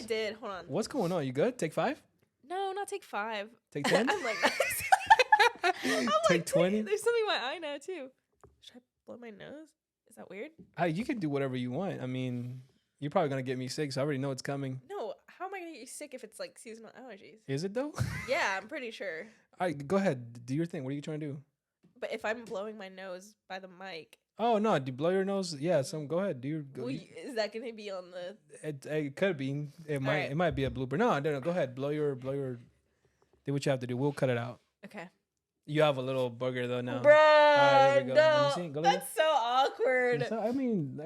did. Hold on. What's going on? You good? Take 5? No, not take 5. Take 10? I'm like, Take 20? There's something in my eye now too. Should I blow my nose? Is that weird? You can do whatever you want. I mean, you're probably gonna get me sick, so I already know it's coming. No, how am I gonna get you sick if it's like seasonal allergies? Is it though? Yeah, I'm pretty sure. All right, go ahead. Do your thing. What are you trying to do? But if I'm blowing my nose by the mic, Oh no! Do you blow your nose? Yeah. Go ahead. Do your. is that gonna be on the? It could be. It might. right. It might be a blooper. No. Go ahead. Blow your. Do what you have to do. We'll cut it out. Okay. You have a little booger though now. Bruh, there we go. no, Let me see. Go that's so awkward. I mean,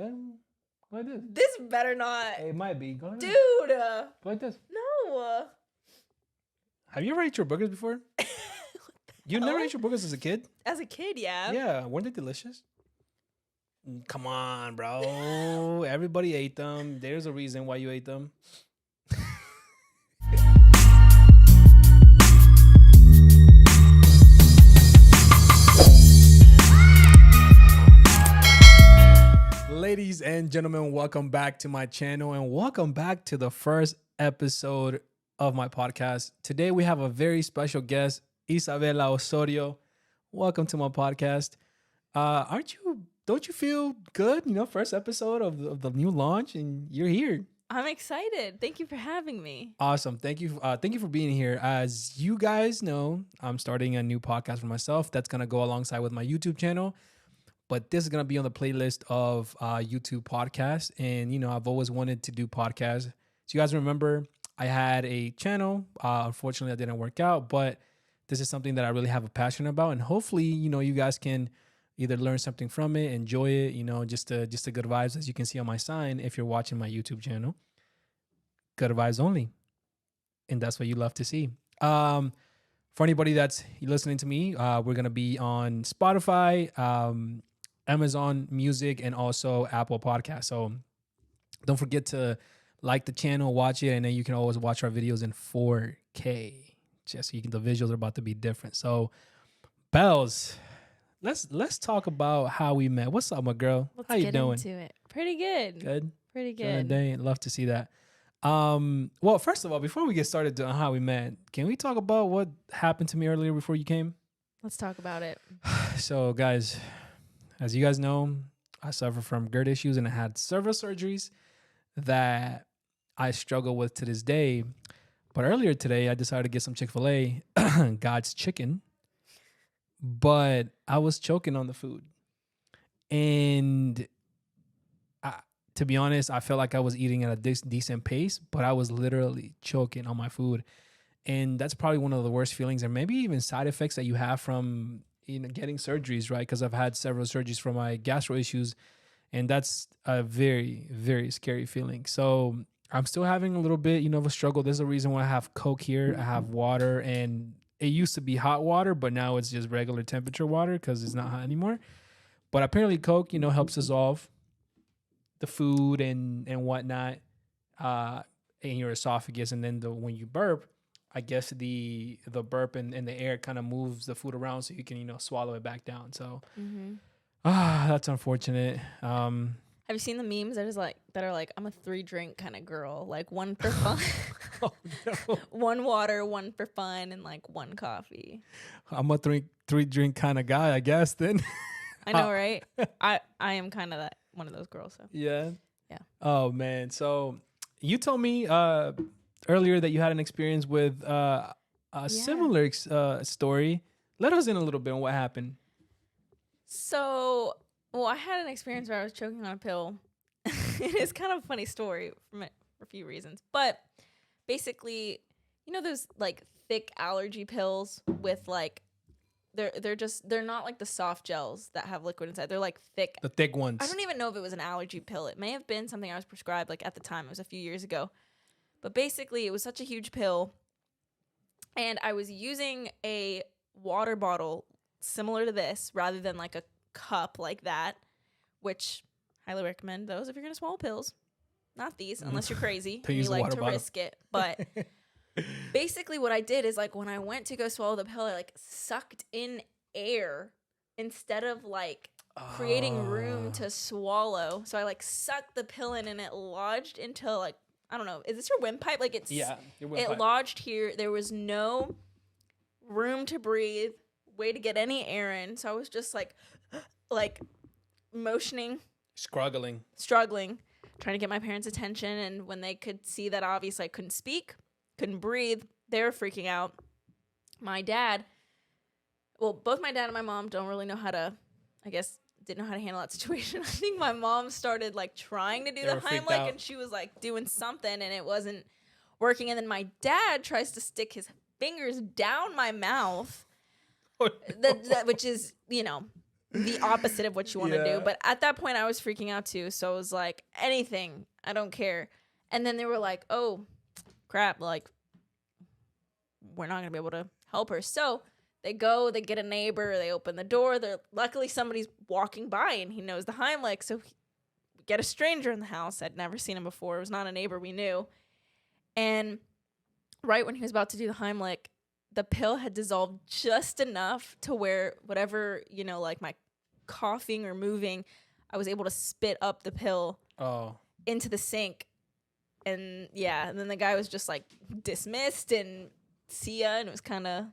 like this. This better not. It might be. Go ahead. Dude. Go like this. No. Have you ever ate your boogers before? You never ate your boogers as a kid? As a kid, yeah. Yeah. Weren't they delicious? Come on, bro. Everybody ate them. There's a reason why you ate them. Ladies and gentlemen, welcome back to my channel and welcome back to the first episode of my podcast. Today we have a very special guest, Isabella Osorio. Welcome to my podcast. Don't you feel good? You know, first episode of the new launch and you're here. I'm excited. Thank you for having me. Awesome. Thank you. Thank you for being here. As you guys know, I'm starting a new podcast for myself that's going to go alongside with my YouTube channel. But this is going to be on the playlist of YouTube podcasts. And, you know, I've always wanted to do podcasts. So you guys remember I had a channel. Unfortunately, that didn't work out. But this is something that I really have a passion about. And hopefully, you know, you guys can either learn something from it, enjoy it, you know, just the good vibes, as you can see on my sign if you're watching my YouTube channel. Good vibes only. And that's what you love to see. For anybody that's listening to me, we're going to be on Spotify, Amazon Music, and also Apple Podcasts. So don't forget to like the channel, watch it, and then you can always watch our videos in 4K. Just so the visuals are about to be different. So, Bells, let's talk about how we met. What's up, my girl? How you doing? Let's get into it. Pretty good. Good. Pretty good. Good. Love to see that. Well, first of all, before we get started on how we met, can we talk about what happened to me earlier before you came? Let's talk about it. So, guys, as you guys know, I suffer from GERD issues and I had several surgeries that I struggle with to this day. But earlier today, I decided to get some Chick-fil-A, God's chicken, but I was choking on the food. And to be honest, I felt like I was eating at a decent pace, but I was literally choking on my food. And that's probably one of the worst feelings, and maybe even side effects that you have from getting surgeries, right? Because I've had several surgeries for my gastro issues, and that's a very, very scary feeling. So I'm still having a little bit, of a struggle. There's a reason why I have Coke here. I have water, and it used to be hot water, but now it's just regular temperature water because it's not hot anymore. But apparently Coke, helps dissolve the food and whatnot in your esophagus. And then when you burp, I guess the burp and the air kind of moves the food around so you can, swallow it back down. So that's unfortunate. Have you seen the memes that are like, I'm a 3-drink kind of girl, like one for fun, Oh, no. one water, one for fun, and like one coffee. I'm a three drink kind of guy, I guess, then. I know, right? I am kind of one of those girls. So Yeah. Yeah. Oh, man. So you told me earlier that you had an experience with a similar story. Let us in a little bit on what happened. So, I had an experience where I was choking on a pill. It is kind of a funny story for a few reasons. But basically, those like thick allergy pills with like, they're not like the soft gels that have liquid inside. They're like thick. The thick ones. I don't even know if it was an allergy pill. It may have been something I was prescribed like at the time. It was a few years ago. But basically, it was such a huge pill. And I was using a water bottle similar to this rather than like a cup like that, which highly recommend those if you're going to swallow pills. Not these, unless you're crazy and you like to risk it. But basically what I did is like when I went to go swallow the pill, I like sucked in air instead of like creating room to swallow. So I like sucked the pill in and it lodged into like, I don't know. Is this your windpipe? Like it's Yeah, your windpipe. It lodged here. There was no room to breathe, way to get any air in. So I was just like motioning, Struggling. trying to get my parents' attention. And when they could see that obviously I couldn't speak, couldn't breathe, they were freaking out. My dad, well, both my dad and my mom don't really know how to, I guess, didn't know how to handle that situation. I think my mom started like trying to do the Heimlich and she was like doing something and it wasn't working. And then my dad tries to stick his fingers down my mouth, which is, you know, the opposite of what you want to do. But at that point I was freaking out too. So I was like, anything, I don't care. And then they were like, oh crap, like we're not gonna be able to help her. So they go, they get a neighbor, they open the door. Luckily somebody's walking by and he knows the Heimlich. So we get a stranger in the house. I'd never seen him before. It was not a neighbor we knew. And right when he was about to do the Heimlich, the pill had dissolved just enough to where whatever, you know, like my coughing or moving, I was able to spit up the pill into the sink. And yeah, and then the guy was just like dismissed and see ya, and it was kind of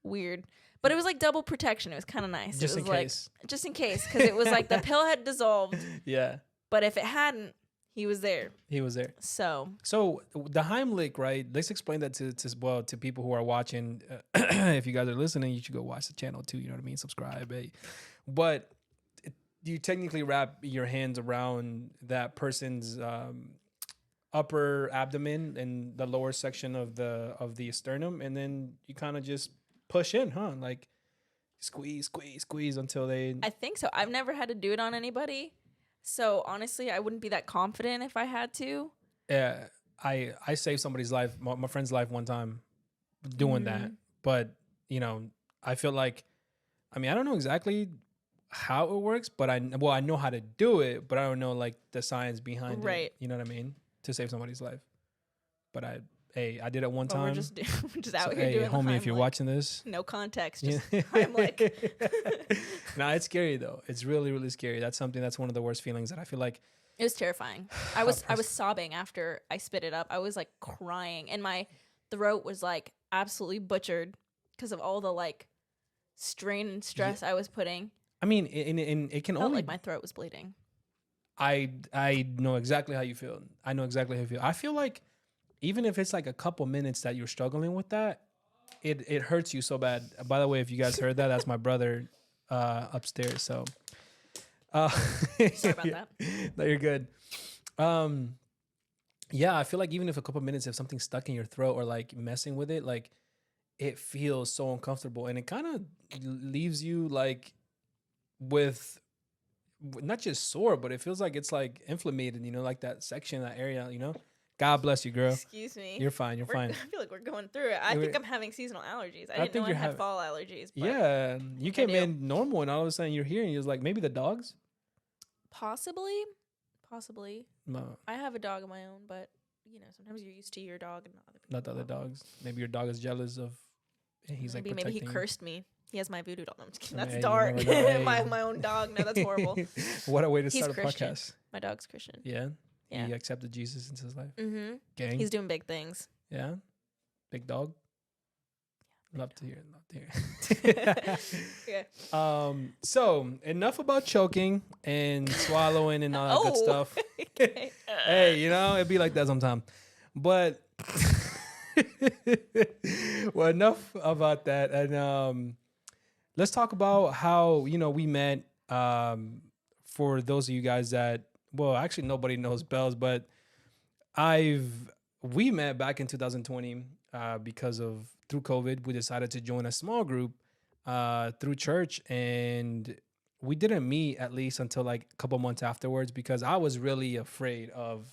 weird. But it was like double protection. It was kind of nice. Just it was in case. Just in case, because it was like the pill had dissolved. Yeah. But if it hadn't, he was there. He was there. So the Heimlich, right? Let's explain that to people who are watching. If you guys are listening, you should go watch the channel too. You know what I mean? Subscribe. But you technically wrap your hands around that person's upper abdomen and the lower section of the sternum, and then you kind of just push in, like squeeze until they. I think so. I've never had to do it on anybody. So honestly, I wouldn't be that confident if I had to. Yeah, I saved somebody's life, my friend's life one time doing that. But, you know, I feel like, I mean, I don't know exactly how it works, but I know how to do it, but I don't know like the science behind it. You know what I mean? To save somebody's life. But I did it one time. We're just out here doing homie, the if you're watching this. No context, just Heimlich. Nah, it's scary though. It's really, really scary. That's one of the worst feelings that I feel like. It was terrifying. I was sobbing after I spit it up. I was like crying and my throat was like absolutely butchered because of all the like strain and stress I was putting. I mean, it can only like my throat was bleeding. I know exactly how you feel. I feel like even if it's like a couple minutes that you're struggling with that, it hurts you so bad. By the way, if you guys heard that, that's my brother upstairs. So sorry about that. No, you're good. Yeah, I feel like even if a couple minutes, if something's stuck in your throat or like messing with it, like it feels so uncomfortable, and it kind of leaves you like with not just sore, but it feels like it's like inflamed, you know, like that section, that area, you know. God bless you, girl. Excuse me. You're fine. You're fine. I feel like we're going through it. I think I'm having seasonal allergies. I didn't know I had fall allergies. But yeah, you came in normal, and all of a sudden you're here, and you're like, maybe the dogs. Possibly. No. I have a dog of my own, but you know, sometimes you're used to your dog and not the other dogs. Maybe your dog is jealous of. And he's maybe he cursed me. He has my voodoo doll. No, I'm just kidding. That's hey, dark. my own dog. No, that's horrible. What a way to start a Christian. podcast. My dog's Christian. Yeah. Yeah. He accepted Jesus into his life. Mm-hmm. Gang. He's doing big things. Yeah. Big dog. Yeah, love to hear. Yeah. So enough about choking and swallowing and all that good stuff. Hey, you know, it'd be like that sometime. But well, enough about that. And let's talk about how, you know, we met. For those of you guys that, well, actually nobody knows Bells, but we met back in 2020 because through COVID, we decided to join a small group through church, and we didn't meet at least until like a couple months afterwards because I was really afraid of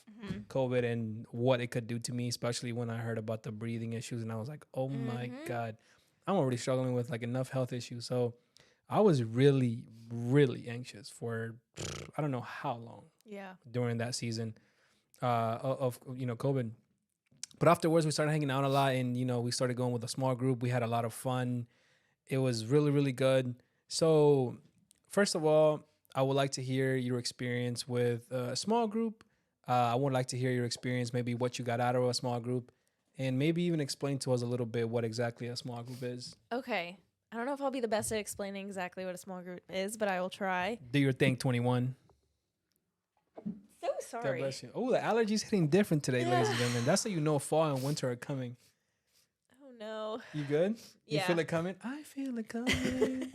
COVID and what it could do to me, especially when I heard about the breathing issues, and I was like, oh my God, I'm already struggling with like enough health issues. So I was really, really anxious for I don't know how long. Yeah. During that season of you know, COVID. But afterwards we started hanging out a lot, and you know, we started going with a small group. We had a lot of fun. It was really, really good. So first of all, I would like to hear your experience with a small group, I would like to hear your experience, maybe what you got out of a small group, and maybe even explain to us a little bit what exactly a small group is. Okay. I don't know if I'll be the best at explaining exactly what a small group is, but I will try. Do your thing, 21. So God sorry. bless you. Oh, the allergies hitting different today, ladies and gentlemen. That's how you know fall and winter are coming. Oh no. You good? You Yeah. feel it coming? I feel it coming.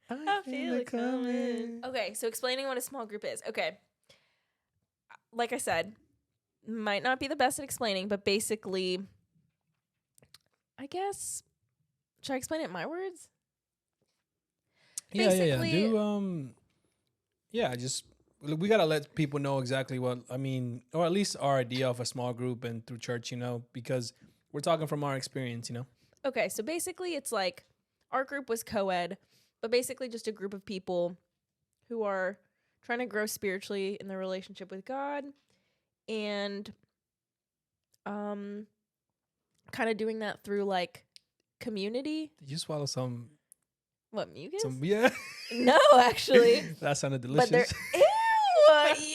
I feel it coming. Okay, so explaining what a small group is. Okay. Like I said, might not be the best at explaining, but basically, I guess, should I explain it in my words? Yeah. Basically- Just we gotta let people know exactly what I mean, or at least our idea of a small group and through church, because we're talking from our experience, Okay, so basically it's like our group was co-ed, but basically just a group of people who are trying to grow spiritually in their relationship with God and kind of doing that through like community. Did you swallow some? What, mucus? Yeah. No, actually. That sounded But they're delicious. ew,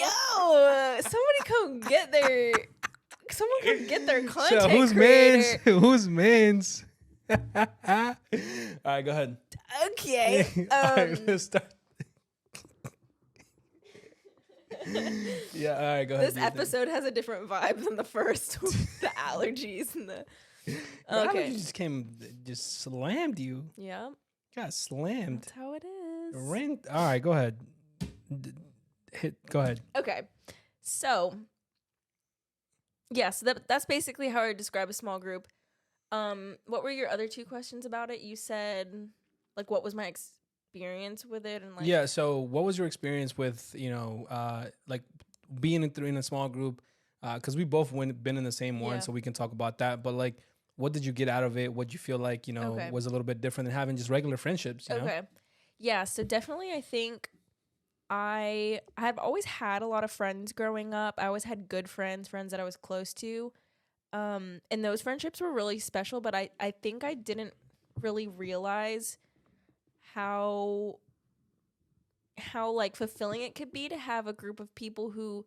yo, somebody come get their content Who's creator. mans? Who's mans? All right, go ahead. Okay. All right, let's start. Yeah, all right, go ahead. This episode has a different vibe than the first with the allergies and the Okay. Just slammed you. Yeah. Got slammed. That's how it is. All right, go ahead. Go ahead. Okay. So, yes, that's basically how I would describe a small group. What were your other two questions about it? You said, like, what was my experience with it? And like, Yeah, so what was your experience with, like being in a small group? Because we both been in the same one, Yeah. so we can talk about that. But like, what did you get out of it? What did you feel like, Okay. was a little bit different than having just regular friendships, you know? Okay. Yeah, so definitely I think I've always had a lot of friends growing up. I always had good friends that I was close to. And those friendships were really special, but I think I didn't really realize how like fulfilling it could be to have a group of people who,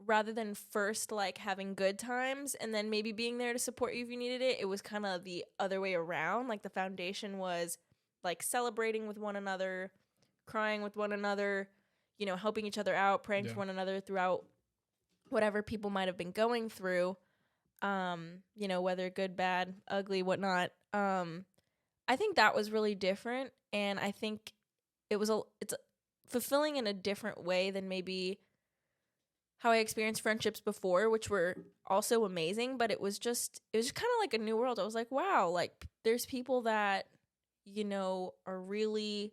rather than first like having good times and then maybe being there to support you if you needed it, it was kind of the other way around. Like the foundation was like celebrating with one another, crying with one another, helping each other out, praying for one another throughout whatever people might have been going through. Whether good, bad, ugly, whatnot. I think that was really different, and I think it's fulfilling in a different way than maybe how I experienced friendships before, which were also amazing, but it was just kind of like a new world. I was like, wow, like there's people that, are really,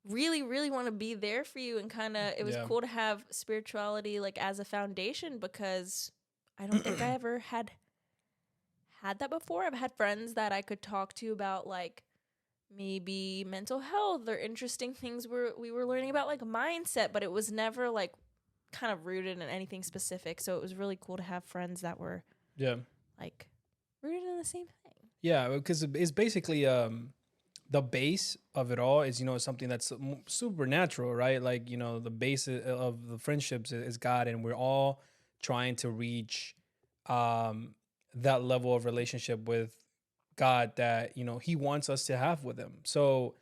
really, really want to be there for you, and kind of, it was cool to have spirituality like as a foundation, because I don't think I ever had that before. I've had friends that I could talk to about like maybe mental health or interesting things we were learning about like mindset, but it was never like kind of rooted in anything specific. So it was really cool to have friends that were like rooted in the same thing. Yeah, because it's basically the base of it all is something that's supernatural, right? Like the base of the friendships is God, and we're all trying to reach that level of relationship with God that He wants us to have with Him. So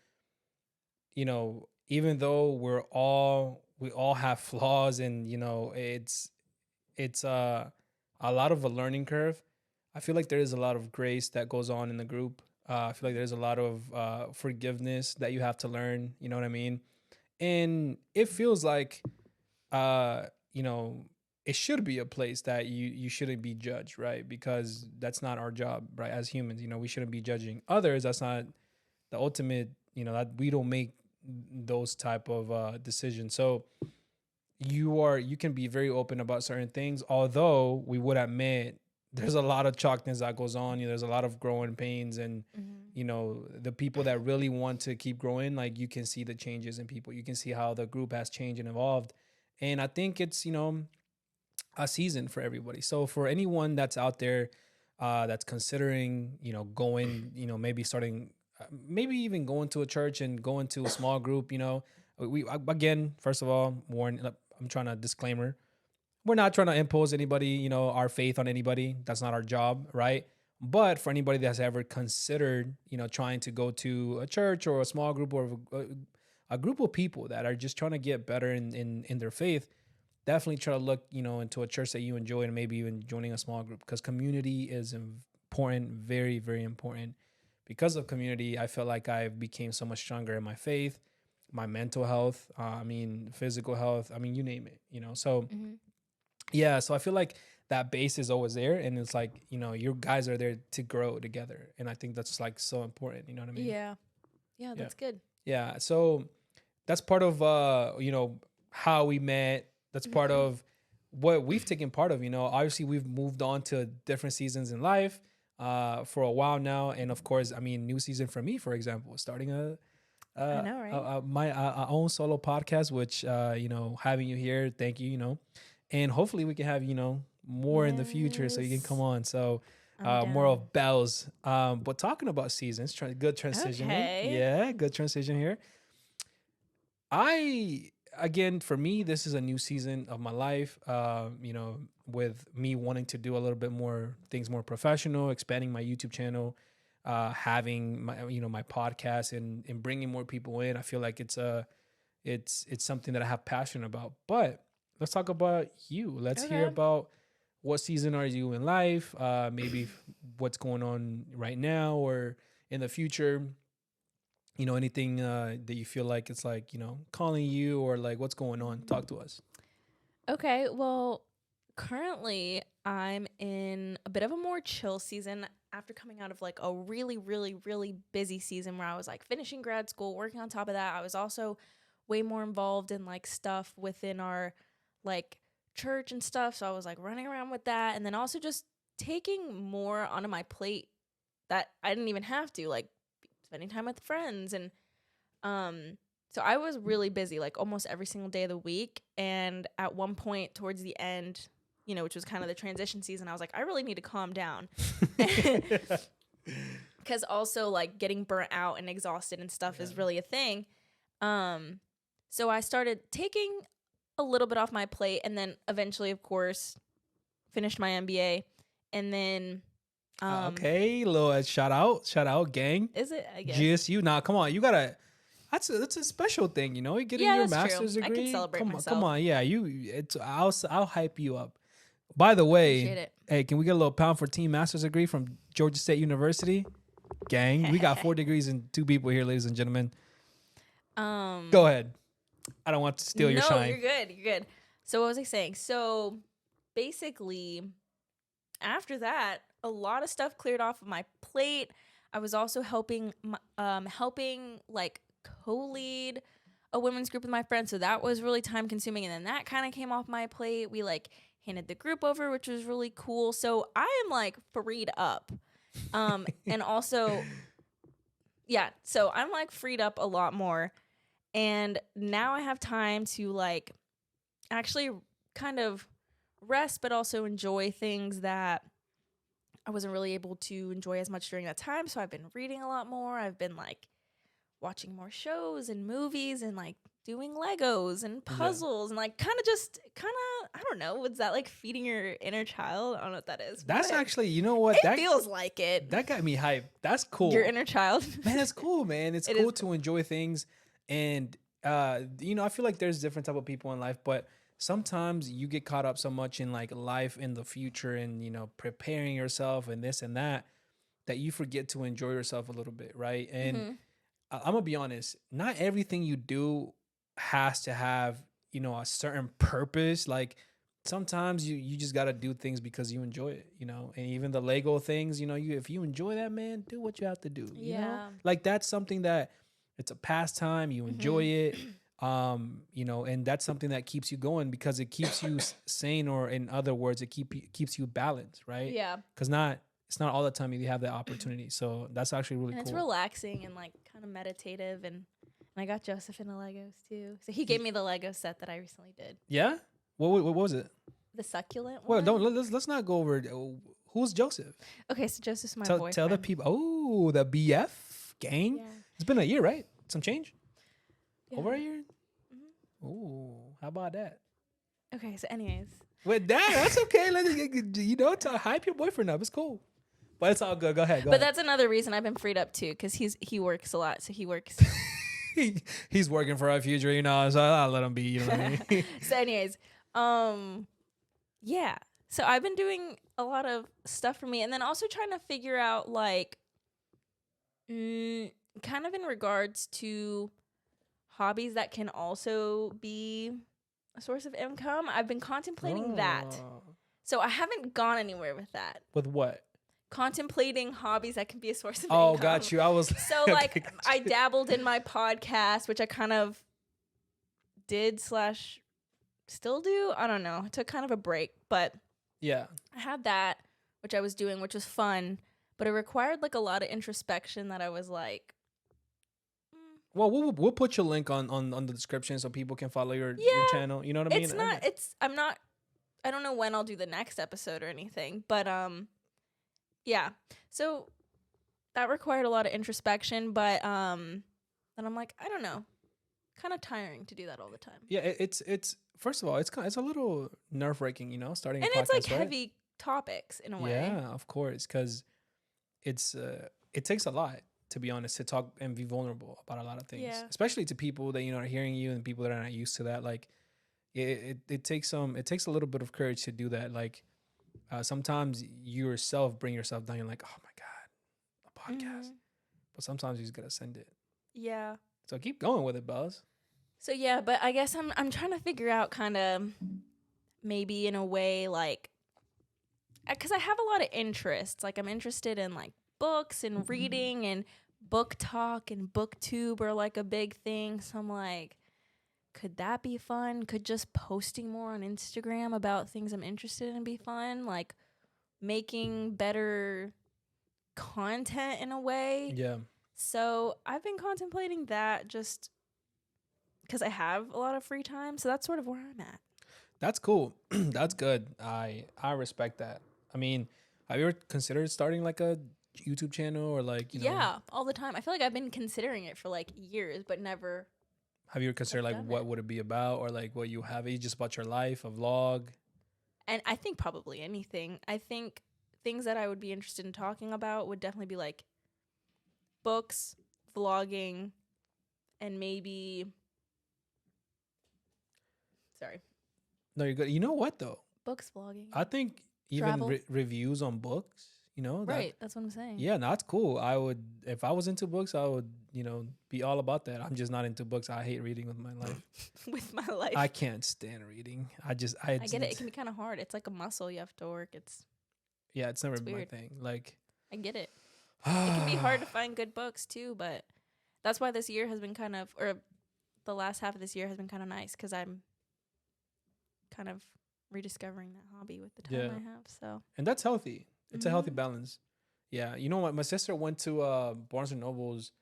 even though we all have flaws, and it's a lot of a learning curve, I feel like there is a lot of grace that goes on in the group. I feel like there's a lot of forgiveness that you have to learn. You know what I mean? And it feels like, it should be a place that you shouldn't be judged, right? Because that's not our job, right? As humans, we shouldn't be judging others. That's not the ultimate, that we don't make those type of decisions. So you can be very open about certain things, although we would admit there's a lot of chalkiness that goes on. There's a lot of growing pains, and the people that really want to keep growing, like you can see the changes in people. You can see how the group has changed and evolved, and I think it's a season for everybody. So for anyone that's out there that's considering going, maybe starting, maybe even going to a church and going to a small group, we again, first of all, I'm trying to disclaimer. we're not trying to impose anybody, you know, our faith on anybody. That's not our job, right? But for anybody that's ever considered, you know, trying to go to a church or a small group or a group of people that are just trying to get better in their faith, definitely try to look, you know, into a church that you enjoy and maybe even joining a small group, because community is important, very, very important. Because of community, I feel like I became so much stronger in my faith, my mental health, physical health, you name it, you know? So Mm-hmm. yeah, so I feel like that base is always there, and it's like, you know, you guys are there to grow together, and I think that's like so important. You know what I mean? Yeah. Yeah, that's good. Yeah. So that's part of you know, how we met. That's part of what we've taken part of. You know, obviously we've moved on to different seasons in life for a while now, and of course, new season for me, for example, starting I know, right? my own solo podcast, which you know, having you here, thank you, you know, and hopefully we can have, you know, more in the future, so you can come Yes. on. So I'm more down. of bells. But talking about seasons, good transition here. Okay. Yeah, good transition here. I again, for me, this is a new season of my life. You know, with me wanting to do a little bit more things, more professional, expanding my YouTube channel, having my, you know, my podcast, and bringing more people in. I feel like it's something that I have passion about. But let's talk about you. Let's hear Okay. about what season are you in life? Maybe what's going on right now or in the future. You know, anything that you feel like it's like, you know, calling you, or like what's going on. Talk to us. Okay. Well, currently I'm in a bit of a more chill season after coming out of like a really, really, really busy season where I was like finishing grad school, working on top of that. I was also way more involved in like stuff within our like church and stuff. So I was like running around with that, and then also just taking more onto my plate that I didn't even have to, like spending time with friends. And so I was really busy like almost every single day of the week. And at one point towards the end, you know, which was kind of the transition season, I was like, I really need to calm down. Because also like getting burnt out and exhausted and stuff is really a thing. So I started taking a little bit off my plate, and then eventually, of course, finished my MBA. And then Okay, little shout out, gang. is it? I guess. GSU. Now, come on, you gotta. That's a special thing, you know. You're getting Yeah, your that's true. master's I can degree. celebrate Come myself. on, yeah. I'll hype you up. By the way, Appreciate it. hey, can we get a little pound for team master's degree from Georgia State University? Gang, we got 4 degrees and 2 people here, ladies and gentlemen. Go ahead. I don't want to steal your shine. No, you're good. You're good. So what was I saying? So basically, after that, a lot of stuff cleared off of my plate. I was also helping like co-lead a women's group with my friends, so that was really time consuming. And then that kind of came off my plate. We like handed the group over, which was really cool. So I am like freed up, and also, yeah. So I'm like freed up a lot more, and now I have time to like actually kind of rest, but also enjoy things that I wasn't really able to enjoy as much during that time. So I've been reading a lot more. I've been like watching more shows and movies, and like doing Legos and puzzles, and like kind of, I don't know, was that like feeding your inner child? I don't know what that is. That's actually, you know what? It feels like it. That got me hyped. That's cool. Your inner child. Man, that's cool, man. It's cool to enjoy things. And you know, I feel like there's different type of people in life, but sometimes you get caught up so much in like life in the future, and you know, preparing yourself and this and that you forget to enjoy yourself a little bit, right? And I'm gonna be honest, not everything you do has to have, you know, a certain purpose. Like sometimes you just gotta do things because you enjoy it, you know. And even the Lego things, you know, if you enjoy that, man, do what you have to do. You know, like that's something that it's a pastime. You enjoy it. You know, and that's something that keeps you going because it keeps you sane, or in other words, it keeps you balanced, right? Yeah. Because it's not all the time you have that opportunity. So that's actually really And cool. it's relaxing and like kind of meditative, and I got Joseph into Legos too. So he gave me the Lego set that I recently did. Yeah. What was it? The succulent Well, one. let's not go over. Who's Joseph? Okay, so Joseph's my boyfriend. Tell the people. Oh, the BF gang. Yeah. It's been a year, right? Some change. Yeah. Over a year. Oh, how about that? Okay, so anyways, With that, that's okay. To hype your boyfriend up. It's cool. But it's all good. Go ahead. But that's another reason I've been freed up too, because he works a lot. So he works. He's working for our future, so I'll let him be. You know what I mean? So, anyways, yeah. So I've been doing a lot of stuff for me, and then also trying to figure out like, kind of in regards to hobbies that can also be a source of income. I've been contemplating that. So I haven't gone anywhere with that. With what? Contemplating hobbies that can be a source of income. Oh, got you. I was so like I dabbled in my podcast, which I kind of did / still do. I don't know. I took kind of a break, but yeah, I had that, which I was doing, which was fun, but it required like a lot of introspection that I was like. Well, we'll put your link on the description so people can follow your channel. You know what I mean? It's not. I'm not. I don't know when I'll do the next episode or anything, but yeah. So that required a lot of introspection, but then I'm like, I don't know, kind of tiring to do that all the time. Yeah, it's first of all, it's a little nerve-wracking, starting. And a podcast, it's like right? heavy topics in a way. Yeah, of course, because it takes a lot, to be honest, to talk and be vulnerable about a lot of things, especially to people that are hearing you and people that are not used to that. Like, it takes a little bit of courage to do that. Like, sometimes you yourself bring yourself down. You're like, oh my god, a podcast. But sometimes you just gotta send it. Yeah. So keep going with it, Bells. So yeah, but I guess I'm trying to figure out kind of maybe in a way like, because I have a lot of interests. Like I'm interested in like books and reading, and book talk and booktube are like a big thing. So I'm like, could that be fun? Could just posting more on Instagram about things I'm interested in be fun? Like making better content in a way. Yeah. So I've been contemplating that just because I have a lot of free time. So that's sort of where I'm at. That's cool. That's good. I respect that. I mean, have you ever considered starting like a YouTube channel or like, Yeah, all the time. I feel like I've been considering it for like years, but never. Have you ever considered like what would it be about, or like what you have? Is it just about your life, a vlog? And I think probably anything. I think things that I would be interested in talking about would definitely be like books, vlogging, and maybe. Sorry. No, you're good. You know what though? Books, vlogging. I think even reviews on books. Right. That's what I'm saying. Yeah, no, that's cool. I would, if I was into books, I would, be all about that. I'm just not into books. I hate reading with my life. With my life. I can't stand reading. I get it. It can be kind of hard. It's like a muscle you have to work. It's never been my weird. thing. Like, I get it. It can be hard to find good books too, but that's why this year has been or the last half of this year has been kind of nice because I'm kind of rediscovering that hobby with the time I have. So, and that's healthy. It's a healthy balance. Yeah. You know what? My sister went to Barnes & Noble's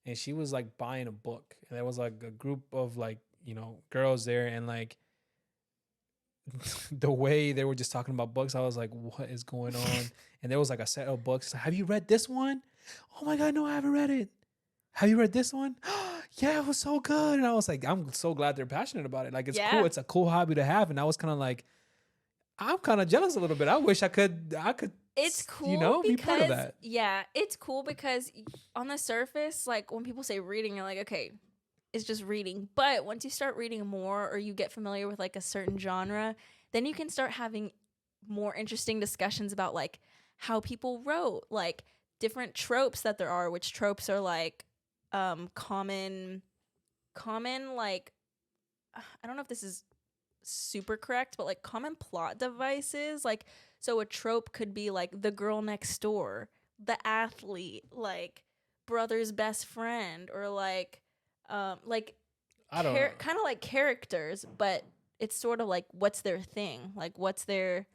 and she was like buying a book. And there was like a group of like, girls there. And like the way they were just talking about books, I was like, what is going on? And there was like a set of books. Have you read this one? Oh my God, no, I haven't read it. Have you read this one? Yeah, it was so good. And I was like, I'm so glad they're passionate about it. Like, it's cool. It's a cool hobby to have. And I was kind of like, I'm kind of jealous a little bit. I wish I could. It's cool be part of that. Yeah, it's cool because on the surface, like when people say reading, you're like, okay, it's just reading. But once you start reading more or you get familiar with like a certain genre, then you can start having more interesting discussions about like how people wrote, like different tropes that there are, which tropes are like common like, I don't know if this is super correct, but like common plot devices. Like, so a trope could be like the girl next door, the athlete, like brother's best friend, or like kind of like characters, but it's sort of like what's their thing, like what's their.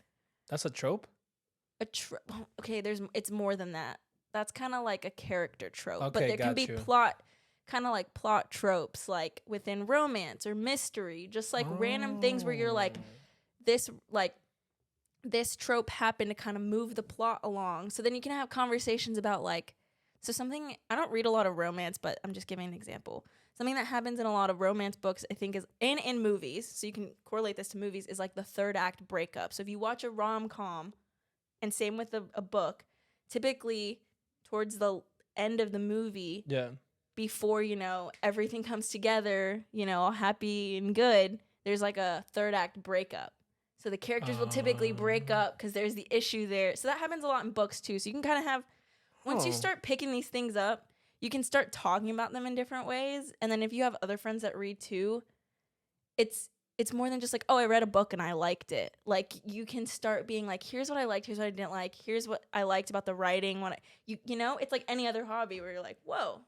That's a trope. Okay, it's more than that. That's kind of like a character trope, okay, but there can be plot. Kind of like plot tropes, like within romance or mystery, just like random things where you're like, this trope happened to kind of move the plot along. So then you can have conversations about like, so something, I don't read a lot of romance, but I'm just giving an example. something that happens in a lot of romance books, I think, is and in movies. So you can correlate this to movies, is like the third act breakup. So if you watch a rom-com, and same with a book, typically towards the end of the movie, before, everything comes together, all happy and good, there's like a third act breakup. So the characters will typically break up because there's the issue there. So that happens a lot in books too. So you can kind of have, once you start picking these things up, you can start talking about them in different ways. And then if you have other friends that read too, it's more than just like, oh, I read a book and I liked it. Like, you can start being like, here's what I liked, here's what I didn't like, here's what I liked about the writing. It's like any other hobby where you're like, whoa,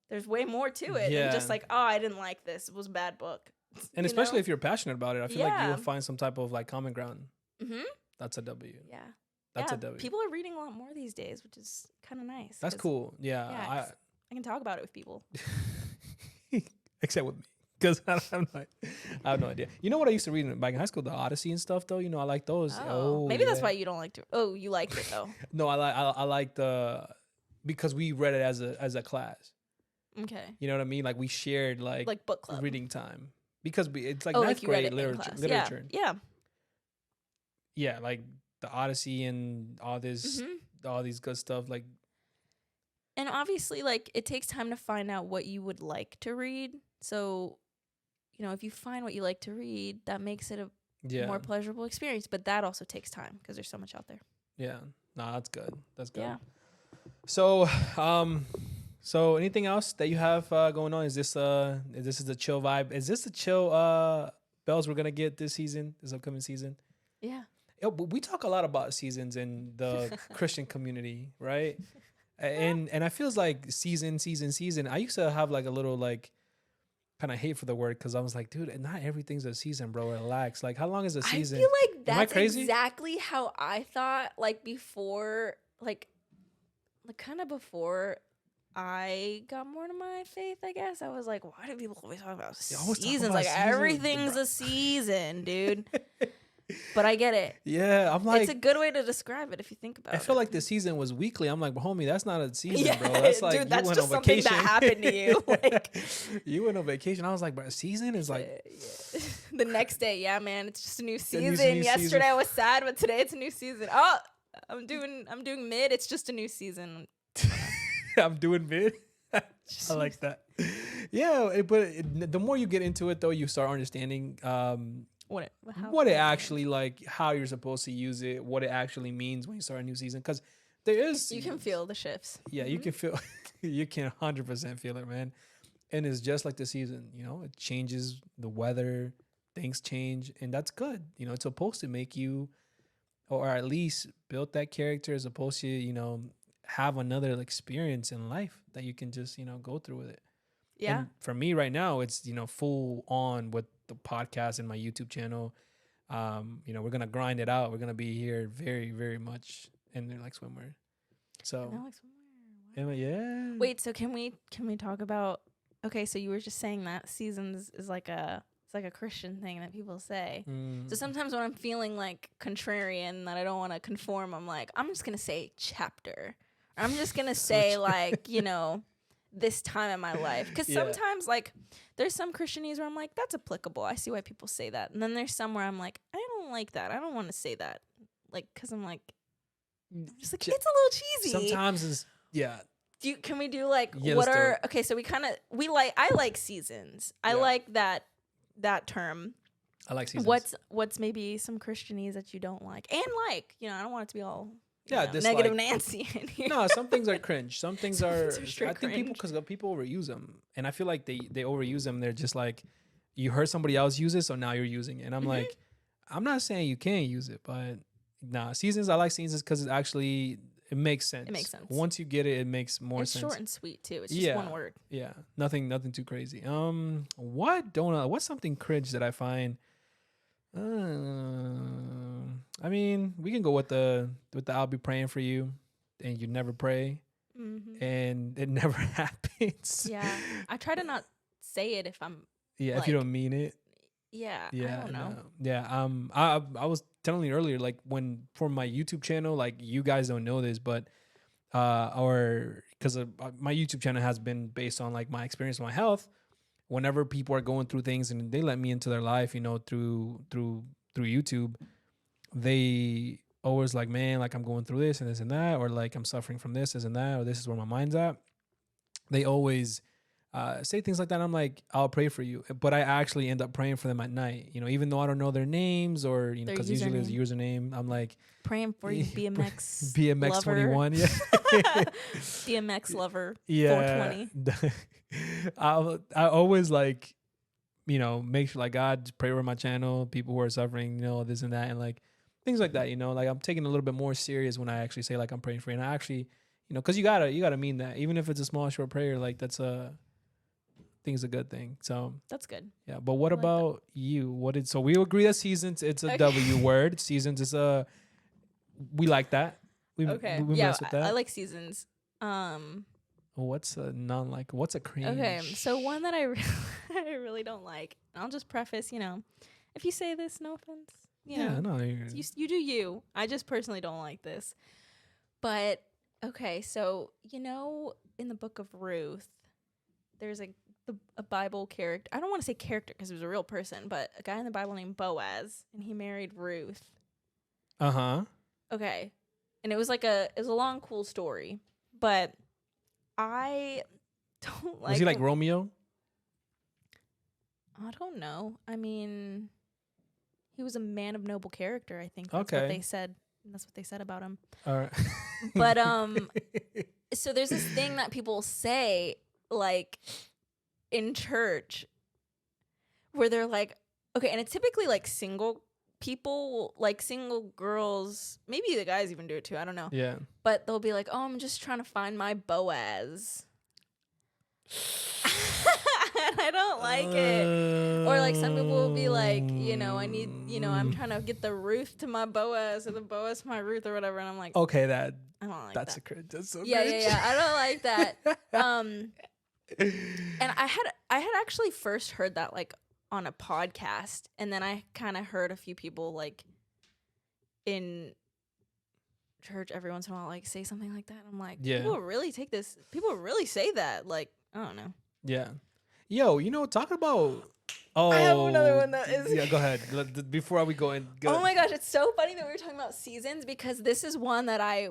there's way more to it than just like, oh, I didn't like this, it was a bad book. And especially if you're passionate about it, I feel like you will find some type of like common ground. Mm-hmm. That's a W. Yeah. That's a W. People are reading a lot more these days, which is kind of nice. That's cool. Yeah. I can talk about it with people. Except with me. Because I have no idea. You know what I used to read back in high school? The Odyssey and stuff, though. I like those. Maybe that's why you don't like to. Oh, you liked it, though. No, I like the... Because we read it as a class. Okay. You know what I mean? Like, we shared, like book club. Reading time. Because it's like ninth grade literature. Yeah. Yeah, like the Odyssey and all this, all these good stuff. Like, and obviously, like, it takes time to find out what you would like to read. So, if you find what you like to read, that makes it a more pleasurable experience. But that also takes time because there's so much out there. Yeah. No, that's good. That's good. Yeah. So anything else that you have going on? Is this a chill vibe? Is this the chill bells we're gonna get this upcoming season? Yeah. We talk a lot about seasons in the Christian community, right? And I feels like season. I used to have like a little like kind of hate for the word because I was like, dude, not everything's a season, bro. Relax. Like, how long is a season? I feel like that's exactly how I thought. Like before, like kind of before I got more to my faith, I guess. I was like, why do people always talk about seasons? Like everything's a season, dude. But I get it. Yeah, I'm like, it's a good way to describe it if you think about it. I feel like the season was weekly. I'm like, but homie, that's not a season, bro. That's like, dude, that's just something that happened to you. Like, you went on vacation. I was like, bro, a season is like the next day. Yeah, man, it's just a new season. Yesterday I was sad, but today it's a new season. Oh, I'm doing mid. It's just a new season. I'm doing mid. I like that. Yeah, but the more you get into it, though, you start understanding what it actually like, how you're supposed to use it, what it actually means when you start a new season. Because you can feel the shifts. Yeah, you can feel, you can 100% feel it, man. And it's just like the season, it changes the weather, things change, and that's good. It's supposed to make you, or at least build that character, as opposed to, have another experience in life that you can just, go through with it. Yeah. And for me right now, it's, full on with the podcast and my YouTube channel. We're going to grind it out. We're going to be here very, very much in there like swimwear. So, yeah. Wait, so can we talk about, okay, so you were just saying that seasons is like it's like a Christian thing that people say. So sometimes when I'm feeling like contrarian, that I don't want to conform, I'm like, I'm just going to say chapter. I'm just going to say like, this time in my life. Because sometimes like there's some Christianese where I'm like, that's applicable. I see why people say that. And then there's some where I'm like, I don't like that. I don't want to say that. Like, because I'm like, just like, it's a little cheesy. Sometimes it's, yeah. Can we do like, okay, so I like seasons. I like that term. I like seasons. What's maybe some Christianese that you don't like? And like, I don't want it to be all like, negative Nancy in here. No, some things are cringe. Some things are I think cringe. because people overuse them, and I feel like they overuse them. They're just like, you heard somebody else use it, so now you're using it. And I'm like, I'm not saying you can't use it, but seasons. I like seasons because it makes sense. It makes sense. Once you get it, it makes more sense. It's short and sweet too. It's just one word. Yeah, nothing too crazy. What's something cringe that I find? I mean, we can go with the I'll be praying for you, and you never pray, and it never happens. Yeah, I try to not say it if I'm. Yeah, if you don't mean it. Yeah, I don't know. No. Yeah, I was telling you earlier, like for my YouTube channel, like you guys don't know this, but or because my YouTube channel has been based on like my experience with my health. Whenever people are going through things and they let me into their life, you know, through YouTube, they always like, man, like I'm going through this and this and that, or like I'm suffering from this and that, or this is where my mind's at. They always say things like that. I'm like, I'll pray for you, but I actually end up praying for them at night. You know, even though I don't know their names or you know, Their because usually it's username. username. I'm like, Praying for you, BMX BMX lover. 21, yeah, BMX lover. yeah. 420. I always like, you know, make sure like God just pray over my channel, people who are suffering, you know, this and that, and like things like that. You know, like I'm taking it a little bit more serious when I actually say like I'm praying for you, and I actually, you know, because you gotta mean that, even if it's a small short prayer, like that's a thing's a good thing. So That's good. yeah, but what I like that. about you? What did so we agree that seasons it's a Okay. W word. Seasons is a we like that. We Okay. we Yeah, mess with that. I like seasons. What's a non like? What's a cringe? Okay, so one that I I really don't like. I'll just preface, you know, if you say this, no offense. You Yeah, know, no. you do you. I just personally don't like this. But okay, so you know, in the book of Ruth, there's a Bible character. I don't want to say character because it was a real person, but a guy in the Bible named Boaz, and he married Ruth. Uh-huh. Okay, and it was a long cool story, but I don't like. Was he like Romeo? I don't know. I mean, he was a man of noble character. I think that's Okay. what they said. That's what they said about him. All right. But so there's this thing that people say like in church where they're like, okay, and it's typically like single people, like single girls. Maybe the guys even do it too. I don't know. Yeah. But they'll be like, oh, I'm just trying to find my Boaz. And I don't like it. Or like some people will be like, you know, I need, you know, I'm trying to get the Ruth to my Boaz or the Boaz to my Ruth or whatever. And I'm like, okay, that I don't like that's that. a cringe. That's so Yeah, cringe. yeah. I don't like that. And I had actually first heard that like on a podcast, and then I kind of heard a few people like in church every once in a while like say something like that. I'm like, Yeah. people really take this. People really say that. Like, I don't know. Yeah. Yo, you know, talk about. Oh, I have another one that is. Yeah, go ahead. Before we go in. Go. Oh my gosh, it's so funny that we were talking about seasons because this is one that I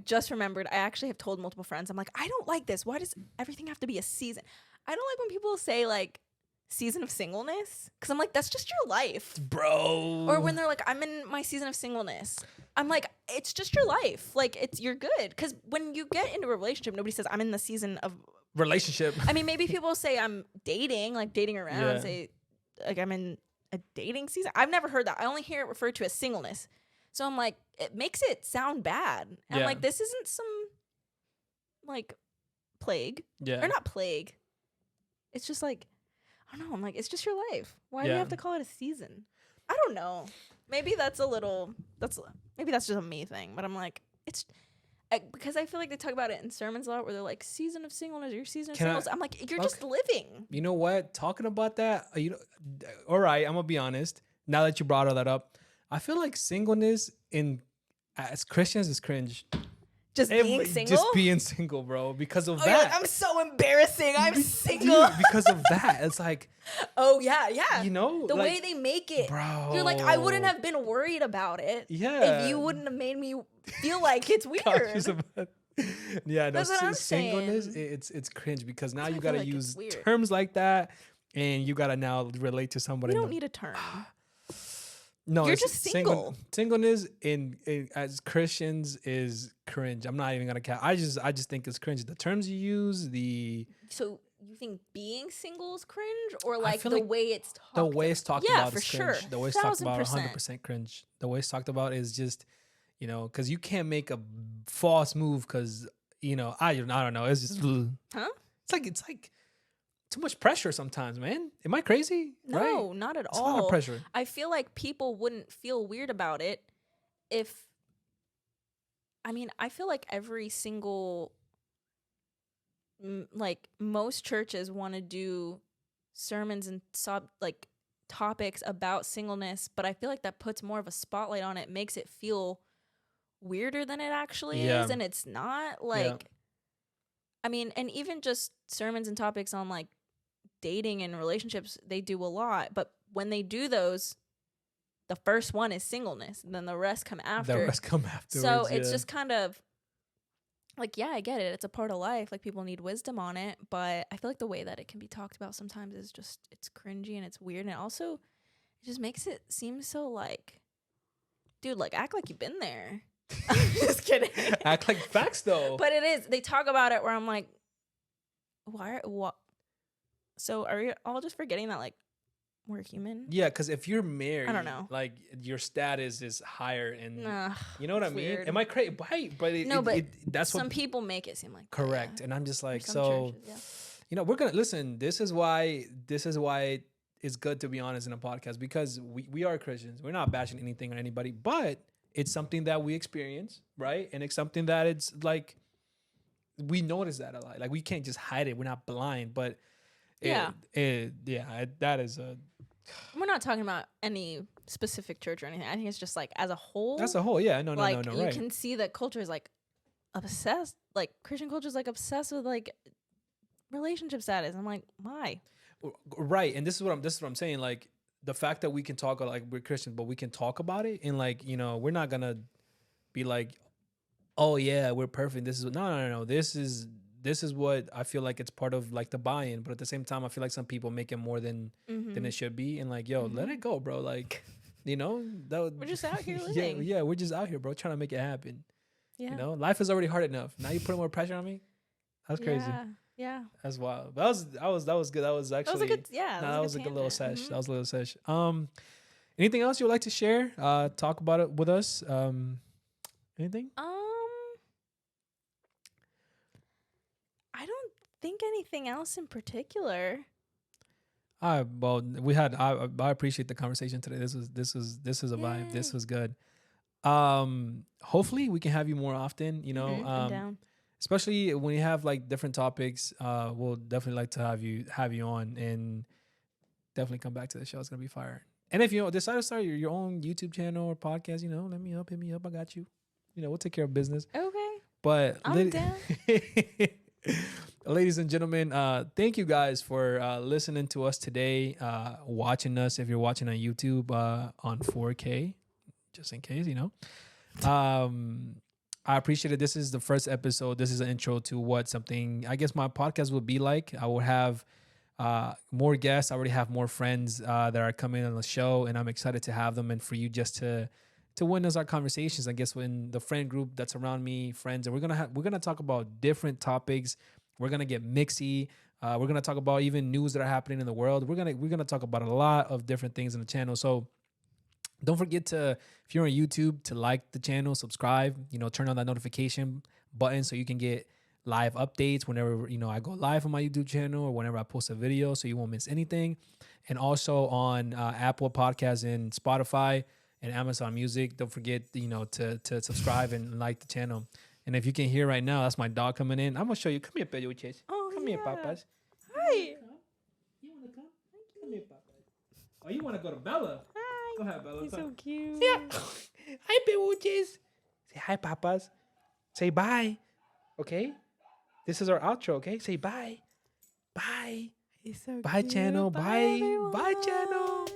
just remembered. I actually have told multiple friends. I'm like, I don't like this. Why does everything have to be a season? I don't like when people say like season of singleness because I'm like, that's just your life, bro. Or when they're like, I'm in my season of singleness. I'm like, it's just your life. Like you're good because when you get into a relationship, nobody says I'm in the season of relationship. I mean, maybe people say I'm dating, like dating around, Yeah. say like I'm in a dating season. I've never heard that. I only hear it referred to as singleness. So I'm like, it makes it sound bad. And I'm like, this isn't some like plague. Yeah. Or not plague. It's just like, I don't know. I'm like, it's just your life. Why do you have to call it a season? I don't know. Maybe that's just a me thing. But I'm like, because I feel like they talk about it in sermons a lot where they're like, season of singleness, your season of singleness. I'm like, you're just living. You know what? Talking about that, all right, I'm going to be honest. Now that you brought all that up, I feel like singleness as Christians is cringe. Just being single? Just being single, bro. Because of that. Like, I'm so embarrassing. I'm single. Dude, because of that. It's like. Oh, yeah. You know? The way they make it. Bro. You're like, I wouldn't have been worried about it. Yeah. If you wouldn't have made me feel like it's weird. Yeah, no, That's what I'm singleness, saying. it's cringe because now I you feel got to like use it's weird. terms like that and you got to now relate to somebody. You don't need a term. No, you're just single. Singleness in as Christians is cringe. I'm not even gonna count. I just think it's cringe. The terms you use, So you think being single is cringe, or like the way it's talked? The way it's talked about is sure. cringe. The way it's talked about 100% cringe. The way it's talked about is just, you know, because you can't make a false move because you know I don't know. It's just It's like. Too much pressure sometimes, man. Am I crazy? No, right? not at It's all. a lot of pressure. I feel like people wouldn't feel weird about it if. I mean, I feel like every single, like most churches want to do sermons and topics about singleness, but I feel like that puts more of a spotlight on it, makes it feel weirder than it actually Yeah. is, and it's not. Like, I mean, and even just sermons and topics on like dating and relationships, they do a lot. But when they do those, the first one is singleness, and then the rest come after. The rest come afterwards. So it's just kind of like, yeah, I get it. It's a part of life. Like, people need wisdom on it. But I feel like the way that it can be talked about sometimes is just, it's cringy and it's weird. And also, it just makes it seem so like, dude, like, act like you've been there. I'm just kidding. Act like facts, though. But it is. They talk about it where I'm like, what? So are you all just forgetting that, like, we're human? Yeah, because if you're married, I don't know. like, your status is higher, and Nah, you know what I mean? weird. Am I crazy? But that's some what people make it seem like that, correct. yeah. And I'm just like, Some so churches, you know, we're gonna listen. This is why it's good to be honest in a podcast, because we are Christians. We're not bashing anything or anybody, but it's something that we experience, right? And it's something that it's like we notice that a lot. Like, we can't just hide it. We're not blind, but that is a. We're not talking about any specific church or anything. I think it's just like as a whole. That's a whole, yeah. No, you right. can see that culture is like obsessed. Like, Christian culture is like obsessed with like relationship status. I'm like, why? Right, and this is what I'm saying. Like, the fact that we can talk, like, we're Christians, but we can talk about it, and like, you know, we're not gonna be like, oh yeah, we're perfect. This is no. This is what I feel like it's part of, like, the buy-in. But at the same time, I feel like some people make it more than it should be, and like, yo, let it go, bro. Like, you know, we're just out here living. yeah, we're just out here, bro, trying to make it happen. Yeah, you know, life is already hard enough. Now you put more pressure on me. That's crazy. Yeah. That's wild. That was good. That was actually that was a good little sesh. That was a little sesh. Anything else you would like to share? Talk about it with us. Anything? I don't think anything else in particular. Well, we had. I appreciate the conversation today. This is a vibe. This was good. Hopefully we can have you more often. You know, I'm down. Especially when you have like different topics. We'll definitely like to have you on, and definitely come back to the show. It's gonna be fire. And if you decide to start your own YouTube channel or podcast, you know, hit me up. I got you. You know, we'll take care of business. Okay. But I'm down. Ladies and gentlemen, thank you guys for listening to us today, watching us. If you're watching on YouTube on 4K, just in case, you know. I appreciate it. This is the first episode. This is an intro to what something, I guess, my podcast will be like. I will have more guests. I already have more friends that are coming on the show, and I'm excited to have them and for you just to witness our conversations. I guess in the friend group that's around me, friends, and we're gonna talk about different topics. We're gonna get mixy. We're gonna talk about even news that are happening in the world. We're gonna talk about a lot of different things in the channel. So don't forget to, if you're on YouTube, to like the channel, subscribe. You know, turn on that notification button so you can get live updates whenever, you know, I go live on my YouTube channel or whenever I post a video, so you won't miss anything. And also on Apple Podcasts and Spotify and Amazon Music. Don't forget, you know, to subscribe and like the channel. And if you can hear right now, that's my dog coming in. I'm gonna show you. Come here, peluches. Come here, papas. Hi. You wanna come? Come here, papas. Oh, you wanna go to Bella? Hi. Go ahead, Bella. He's so cute. Yeah. Hi, peluches. Say hi, papas. Say bye. Okay. This is our outro. Okay. Say bye. Bye. He's so bye, cute. channel. Bye. Everyone. Bye, channel.